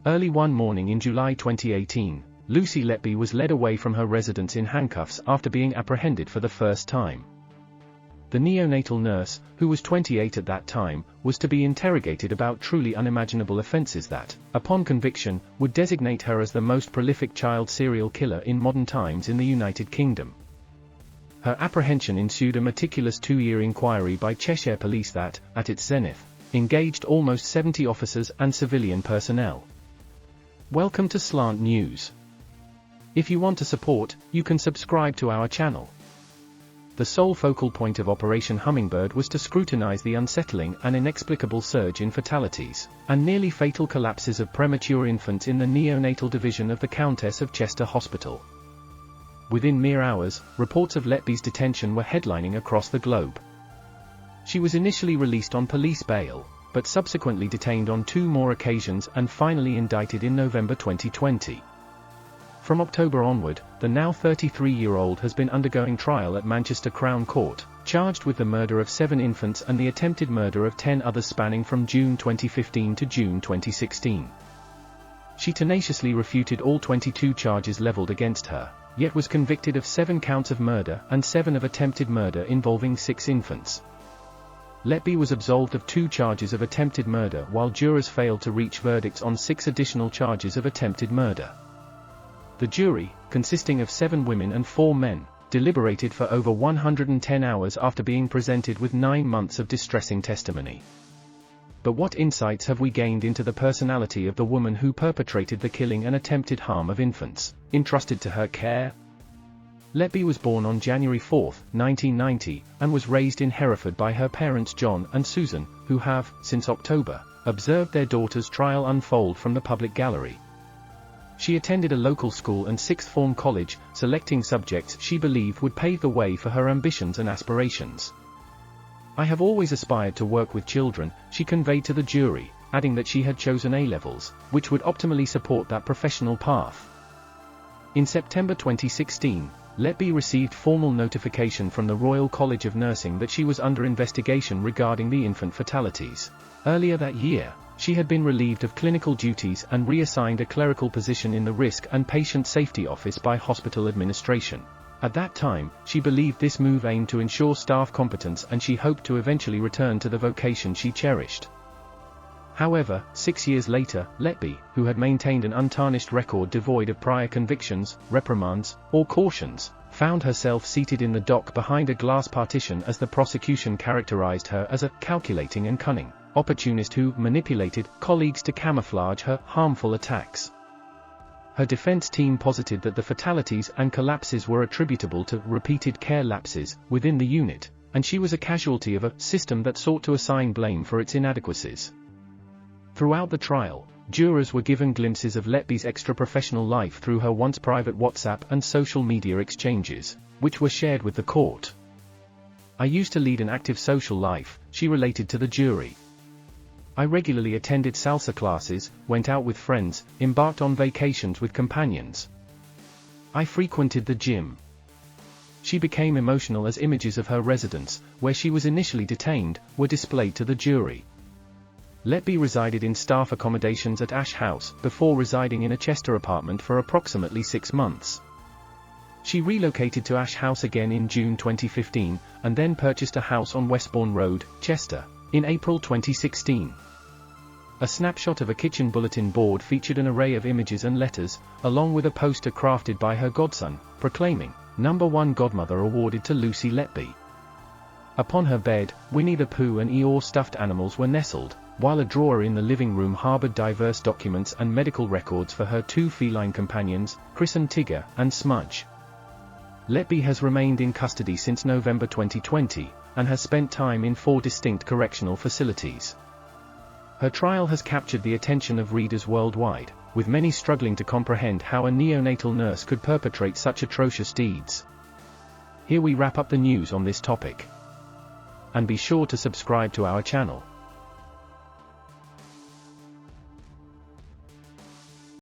Early one morning in July 2018, Lucy Letby was led away from her residence in handcuffs after being apprehended for the first time. The neonatal nurse, who was 28 at that time, was to be interrogated about truly unimaginable offenses that, upon conviction, would designate her as the most prolific child serial killer in modern times in the United Kingdom. Her apprehension ensued a meticulous 2-year inquiry by Cheshire Police that, at its zenith, engaged almost 70 officers and civilian personnel. Welcome to Slant News. If you want to support, you can subscribe to our channel. The sole focal point of Operation Hummingbird was to scrutinize the unsettling and inexplicable surge in fatalities and nearly fatal collapses of premature infants in the neonatal division of the Countess of Chester Hospital. Within mere hours, reports of Letby's detention were headlining across the globe. She was initially released on police bail, but subsequently detained on 2 more occasions and finally indicted in November 2020. From October onward, the now 33-year-old has been undergoing trial at Manchester Crown Court, charged with the murder of 7 infants and the attempted murder of 10 others spanning from June 2015 to June 2016. She tenaciously refuted all 22 charges leveled against her, yet was convicted of 7 counts of murder and 7 of attempted murder involving 6 infants. Letby was absolved of 2 charges of attempted murder while jurors failed to reach verdicts on 6 additional charges of attempted murder. The jury, consisting of 7 women and 4 men, deliberated for over 110 hours after being presented with 9 months of distressing testimony. But what insights have we gained into the personality of the woman who perpetrated the killing and attempted harm of infants, entrusted to her care? Letby was born on January 4, 1990, and was raised in Hereford by her parents John and Susan, who have, since October, observed their daughter's trial unfold from the public gallery. She attended a local school and sixth form college, selecting subjects she believed would pave the way for her ambitions and aspirations. "I have always aspired to work with children," she conveyed to the jury, adding that she had chosen A-levels, which would optimally support that professional path. In September 2016, Letby received formal notification from the Royal College of Nursing that she was under investigation regarding the infant fatalities. Earlier that year, she had been relieved of clinical duties and reassigned a clerical position in the Risk and Patient Safety Office by hospital administration. At that time, she believed this move aimed to ensure staff competence and she hoped to eventually return to the vocation she cherished. However, 6 years later, Letby, who had maintained an untarnished record devoid of prior convictions, reprimands, or cautions, found herself seated in the dock behind a glass partition as the prosecution characterized her as a calculating and cunning opportunist who manipulated colleagues to camouflage her harmful attacks. Her defense team posited that the fatalities and collapses were attributable to repeated care lapses within the unit, and she was a casualty of a system that sought to assign blame for its inadequacies. Throughout the trial, jurors were given glimpses of Letby's extra-professional life through her once private WhatsApp and social media exchanges, which were shared with the court. "I used to lead an active social life," she related to the jury. "I regularly attended salsa classes, went out with friends, embarked on vacations with companions. I frequented the gym." She became emotional as images of her residence, where she was initially detained, were displayed to the jury. Letby resided in staff accommodations at Ash House, before residing in a Chester apartment for approximately 6 months. She relocated to Ash House again in June 2015, and then purchased a house on Westbourne Road, Chester, in April 2016. A snapshot of a kitchen bulletin board featured an array of images and letters, along with a poster crafted by her godson, proclaiming, "#1 Godmother awarded to Lucy Letby." Upon her bed, Winnie the Pooh and Eeyore stuffed animals were nestled, while a drawer in the living room harbored diverse documents and medical records for her 2 feline companions, Chris and Tigger, and Smudge. Letby has remained in custody since November 2020, and has spent time in 4 distinct correctional facilities. Her trial has captured the attention of readers worldwide, with many struggling to comprehend how a neonatal nurse could perpetrate such atrocious deeds. Here we wrap up the news on this topic. And be sure to subscribe to our channel.